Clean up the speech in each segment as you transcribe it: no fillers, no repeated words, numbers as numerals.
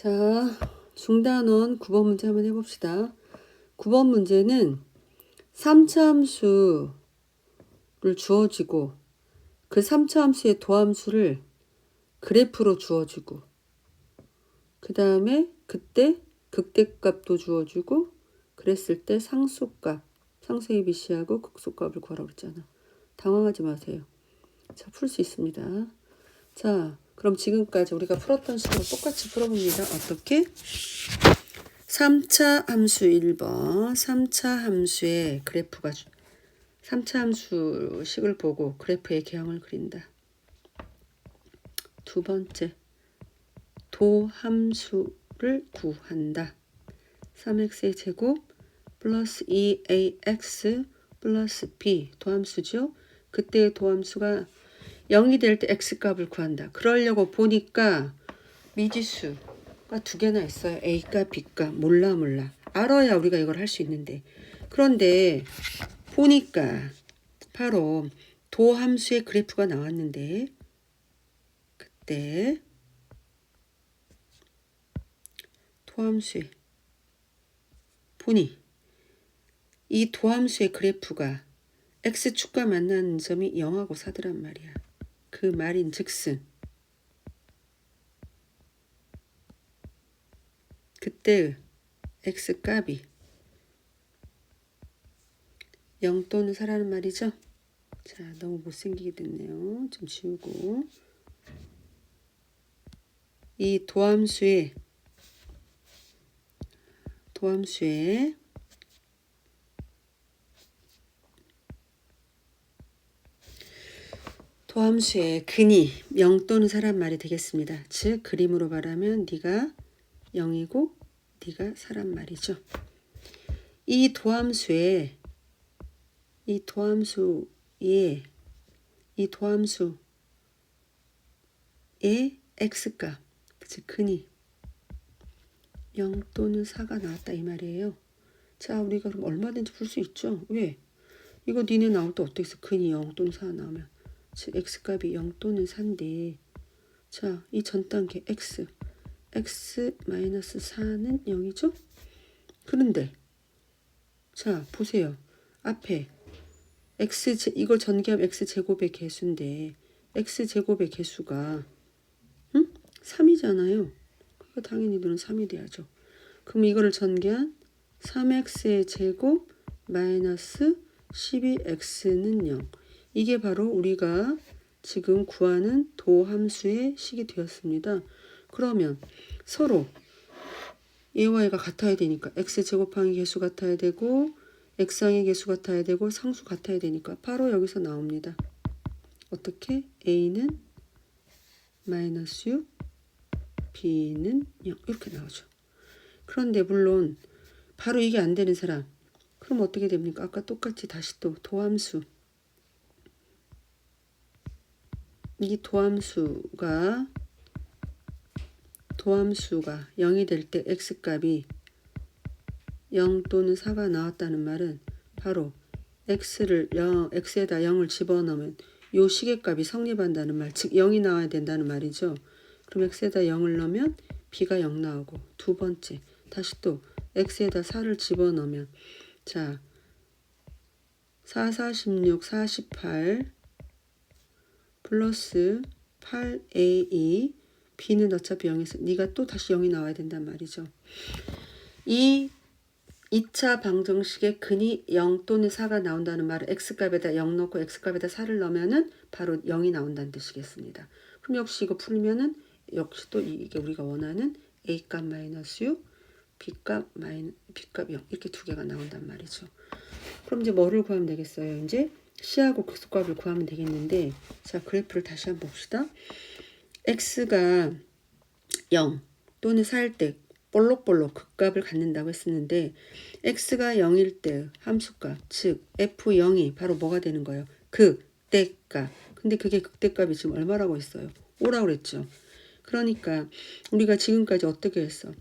자, 중단원 9번 문제 한번 해봅시다. 9번 문제는 3차 함수를 주어지고 그 3차 함수의 도함수를 그래프로 주어주고 그 다음에 그때 극대값도 주어주고 그랬을 때 상수값, 상수 ABC하고 극소값을 구하라고 그랬잖아. 당황하지 마세요. 자, 풀 수 있습니다. 자, 그럼 지금까지 우리가 풀었던 식으로 똑같이 풀어봅니다. 어떻게? 3차 함수 1번, 3차 함수의 그래프가 3차 함수식을 보고 그래프의 개형을 그린다. 두 번째, 도함수를 구한다. 3x의 제곱 플러스 2ax 플러스 b 도함수죠. 그때의 도함수가 0이 될 때 x값을 구한다. 그러려고 보니까 미지수가 두 개나 있어요. a값, b값. 몰라. 알아야 우리가 이걸 할 수 있는데. 그런데 보니까 바로 도함수의 그래프가 나왔는데 그때 도함수의 보니 이 도함수의 그래프가 x축과 만나는 점이 0하고 4더란 말이야. 그 말인 즉슨 그때의 x값이 0 또는 4라는 말이죠. 자, 너무 못생기게 됐네요. 좀 지우고 이 도함수의 근이 0 또는 4란 말이 되겠습니다. 즉 그림으로 말하면 네가 0이고 네가 4란 말이죠. 이 도함수의 x값, 즉 근이 0 또는 4가 나왔다 이 말이에요. 자, 우리가 그럼 얼마든지 풀 수 있죠. 왜? 이거 니네 나올 때 어떻게 했어? 근이 0 또는 4 나오면 즉 x값이 0 또는 4인데 자, 이 전 단계 x 마이너스 4는 0이죠? 그런데 자, 보세요. 앞에 이걸 전개하면 x제곱의 개수인데 x제곱의 개수가 3이잖아요. 그러니까 당연히 이들은 3이 돼야죠. 그럼 이거를 전개한 3x의 제곱 마이너스 12x는 0. 이게 바로 우리가 지금 구하는 도함수의 식이 되었습니다. 그러면 서로 얘와 얘가 같아야 되니까 x제곱항의 개수 같아야 되고 x항의 개수 같아야 되고 상수 같아야 되니까 바로 여기서 나옵니다. 어떻게? a는 마이너스 6, b는 0 이렇게 나오죠. 그런데 물론 바로 이게 안 되는 사람 그럼 어떻게 됩니까? 아까 똑같이 다시 또 도함수 이 도함수가 0이 될 때 x값이 0 또는 4가 나왔다는 말은 바로 x에다 0을 집어넣으면 요 시계값이 성립한다는 말, 즉 0이 나와야 된다는 말이죠. 그럼 x에다 0을 넣으면 b가 0 나오고 두 번째 다시 또 x에다 4를 집어넣으면 자 4, 16, 48 플러스 8a b는 어차피 0에서 네가 또 다시 0이 나와야 된단 말이죠. 이 2차 방정식의 근이 0 또는 4가 나온다는 말은 x값에다 0 넣고 x값에다 4를 넣으면은 바로 0이 나온다는 뜻이겠습니다. 그럼 역시 이거 풀면은 역시 또 이게 우리가 원하는 a값 마이너스 6, b값 0 이렇게 두 개가 나온단 말이죠. 그럼 이제 뭐를 구하면 되겠어요? 이제 c하고 극소값을 구하면 되겠는데 자, 그래프를 다시 한번 봅시다. x가 0 또는 4일 때 볼록볼록 극값을 갖는다고 했었는데 x가 0일 때 함수값 즉 f0이 바로 뭐가 되는 거예요? 극대값. 근데 그게 극대값이 지금 얼마라고 했어요? 5라고 그랬죠. 그러니까 우리가 지금까지 어떻게 했어?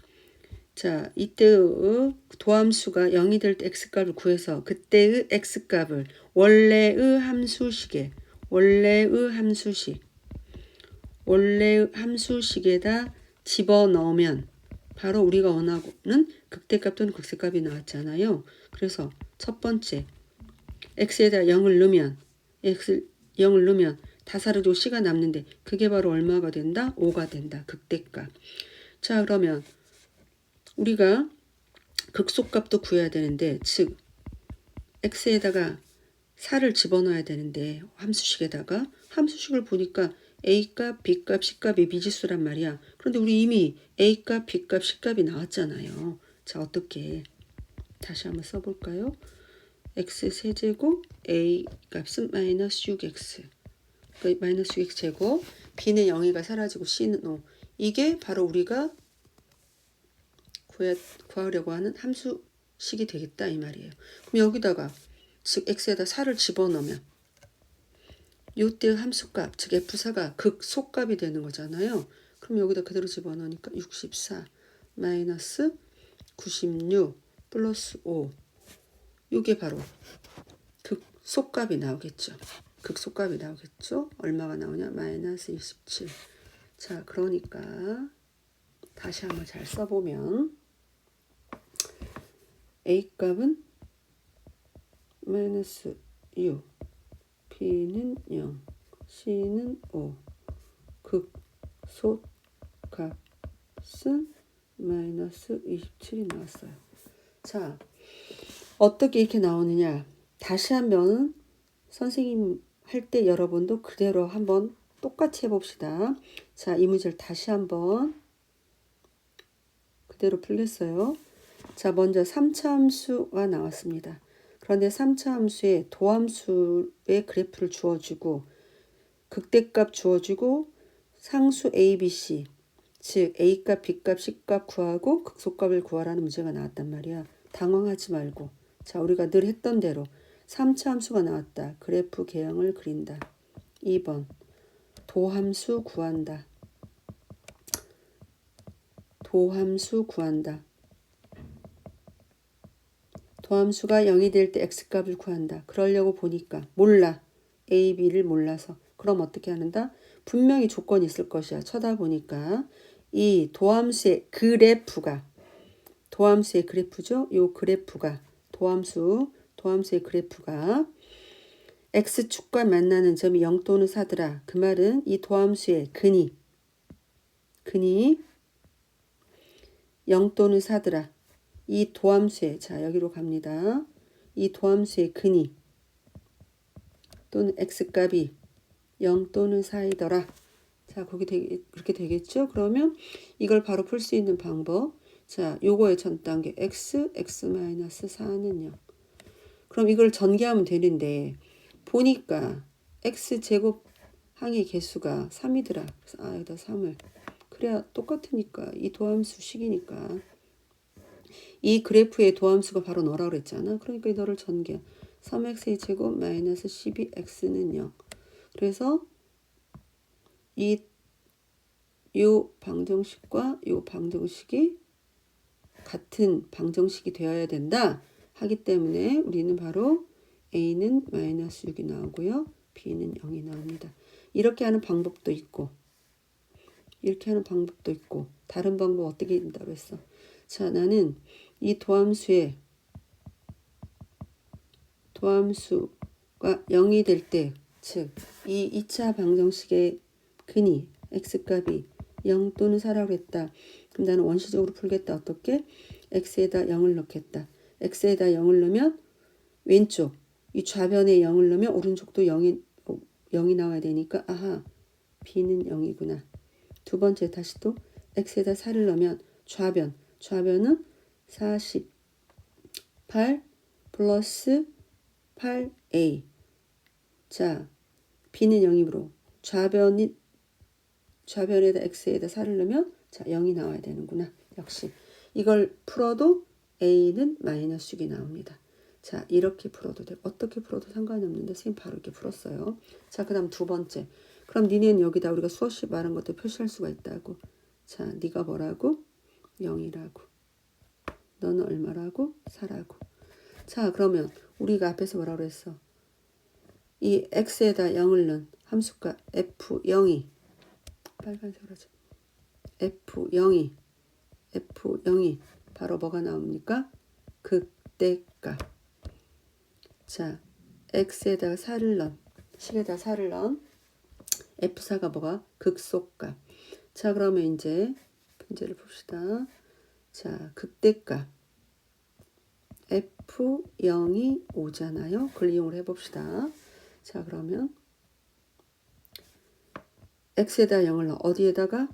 자, 이때의 도함수가 0이 될 때 x값을 구해서 그때의 x값을 원래의 함수식에다 집어넣으면 바로 우리가 원하는 극대값 또는 극세값이 나왔잖아요. 그래서 첫 번째 x에다 0을 넣으면 x를 0을 넣으면 다 사라지고 c가 남는데 그게 바로 얼마가 된다? 5가 된다. 극대값. 자, 그러면 우리가 극소값도 구해야 되는데, 즉 x에다가 4를 집어넣어야 되는데 함수식에다가 함수식을 보니까 a값, b값, c값이 미지수란 말이야. 그런데 우리 이미 a값, b값, c값이 나왔잖아요. 자, 어떻게 다시 한번 써볼까요? x 세제곱 a 값은 마이너스 6x 마이너스 6x 제곱 b는 0이가 사라지고 c는 5. 이게 바로 우리가 구하려고 하는 함수식이 되겠다 이 말이에요. 그럼 여기다가 즉 x에다 4를 집어넣으면 요때 함수값 즉 f4가 극소값이 되는 거잖아요. 그럼 여기다 그대로 집어넣으니까 64 마이너스 96 플러스 5 이게 바로 극소값이 나오겠죠. 극소값이 나오겠죠. 얼마가 나오냐? 마이너스 27. 자, 그러니까 다시 한번 잘 써보면 A값은 마이너스 6, B는 0, C는 5, 극소값은 마이너스 27이 나왔어요. 자, 어떻게 이렇게 나오느냐? 다시 한번 선생님 할 때 여러분도 그대로 한번 똑같이 해봅시다. 자, 이 문제를 다시 한번 그대로 풀겠어요. 자, 먼저 3차 함수가 나왔습니다. 그런데 3차 함수에 도함수의 그래프를 주어주고 극대값 주어주고 상수 A, B, C 즉 A값, B값, C값 구하고 극소값을 구하라는 문제가 나왔단 말이야. 당황하지 말고 자, 우리가 늘 했던 대로 3차 함수가 나왔다. 그래프 개형을 그린다. 2번 도함수 구한다. 도함수 구한다. 도함수가 0이 될 때 x값을 구한다. 그러려고 보니까 몰라. a, b를 몰라서. 그럼 어떻게 하는다? 분명히 조건이 있을 것이야. 쳐다보니까 이 도함수의 그래프가 도함수의 그래프죠. 요 그래프가 도함수의 그래프가 x축과 만나는 점이 0 또는 4더라. 그 말은 이 도함수의 근이 0 또는 4더라. 이 도함수의 자 여기로 갑니다. 이 도함수의 근이 또는 x값이 0 또는 4이더라. 자 거기 그렇게 되겠죠. 그러면 이걸 바로 풀 수 있는 방법. 자 요거의 전 단계 x-4는 0. 그럼 이걸 전개하면 되는데 보니까 x제곱 항의 개수가 3이더라. 그래서 여기다 3을 그래야 똑같으니까 이 도함수식이니까 이 그래프의 도함수가 바로 너라고 그랬잖아. 그러니까 너를 전개 3x의 제곱 마이너스 12x는 0. 그래서 요 방정식과 요 방정식이 같은 방정식이 되어야 된다 하기 때문에 우리는 바로 a는 마이너스 6이 나오고요. b는 0이 나옵니다. 이렇게 하는 방법도 있고 다른 방법 어떻게 된다고 했어? 자, 나는 이 도함수가 0이 될 때, 즉 이 2차 방정식의 근이 x값이 0 또는 4라고 했다. 그럼 나는 원시적으로 풀겠다. 어떻게? x에다 0을 넣겠다. x에다 0을 넣으면 왼쪽 이 좌변에 0을 넣으면 오른쪽도 0이 나와야 되니까 아하 b는 0이구나. 두 번째 다시 또 x에다 4를 넣으면 좌변은 48 플러스 8a. 자, b는 0이므로 좌변에다 x에다 4를 넣으면 자 0이 나와야 되는구나. 역시 이걸 풀어도 a는 마이너스 6이 나옵니다. 자 이렇게 풀어도 되고 어떻게 풀어도 상관이 없는데 선생님 바로 이렇게 풀었어요. 자 그 다음 두 번째. 그럼 니네는 여기다 우리가 수없이 말한 것도 표시할 수가 있다고. 자 네가 뭐라고? 0이라고. 너는 얼마라고? 4라고. 자 그러면 우리가 앞에서 뭐라고 그랬어? 이 x에다 0을 넣은 함수가 f0이 빨간색으로 하자. f0이 F0이 바로 뭐가 나옵니까? 극대값. 자, x에다가 4를 넣은, 식에다 4를 넣은 F4가 뭐가? 극소값. 자, 그러면 이제 문제를 봅시다. 자, 극대값 F0이 5잖아요. 그걸 이용을 해봅시다. 자, 그러면 x에다 0을 넣어. 어디에다가?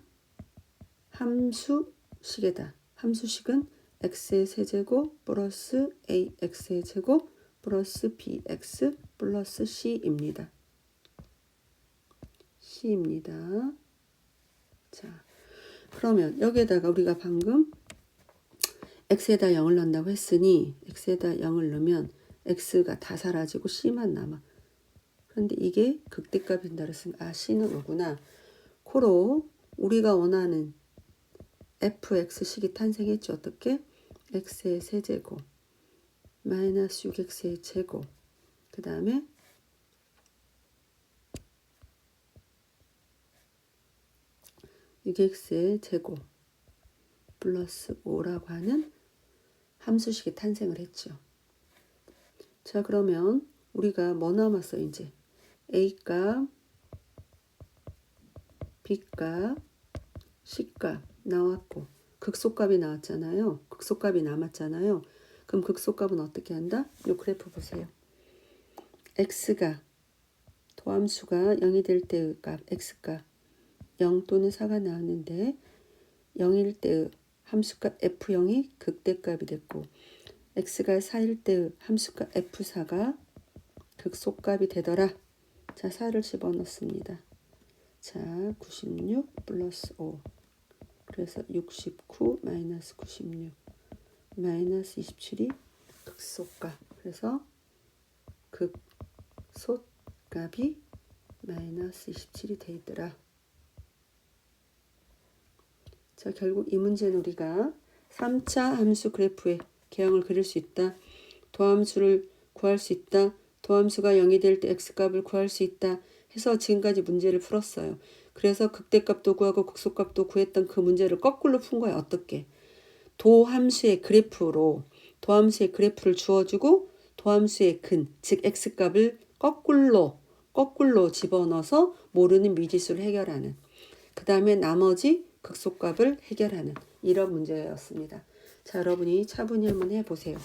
함수식에다. 함수식은 x의 세제곱 플러스 ax의 제곱 플러스 bx 플러스 c입니다. c입니다. 자, 그러면 여기에다가 우리가 방금 x에다 0을 넣는다고 했으니 x에다 0을 넣으면 x가 다 사라지고 c만 남아. 그런데 이게 극대값이 된다 그랬으니까 아, c는 5구나. 코로 우리가 원하는 fx식이 탄생했죠. 어떻게? x의 세제곱 마이너스 6x의 제곱 그 다음에 x의 제곱 플러스 5라고 하는 함수식이 탄생을 했죠. 자, 그러면 우리가 뭐 남았어 이제? A값, B값, C값 나왔고 극소값이 나왔잖아요. 극소값이 남았잖아요. 그럼 극소값은 어떻게 한다? 이 그래프 보세요. X가 도함수가 0이 될 때의 값, X값 0 또는 4가 나왔는데 0일 때의 함수값 F0이 극대값이 됐고 x가 4일 때의 함수값 f4가 극소값이 되더라. 자, 4를 집어넣습니다. 자, 96 플러스 5 그래서 69 마이너스 96 마이너스 27이 극소값. 그래서 극소값이 마이너스 27이 돼 있더라. 자, 결국 이 문제는 우리가 3차 함수 그래프의 개형을 그릴 수 있다. 도함수를 구할 수 있다. 도함수가 0이 될 때 x값을 구할 수 있다. 해서 지금까지 문제를 풀었어요. 그래서 극대값도 구하고 극소값도 구했던 그 문제를 거꾸로 푼 거야. 어떻게? 도함수의 그래프로 도함수의 그래프를 주어주고 도함수의 근, 즉 x값을 거꾸로 집어넣어서 모르는 미지수를 해결하는. 그 다음에 나머지 극소값을 해결하는 이런 문제였습니다. 자, 여러분이 차분히 한번 해보세요.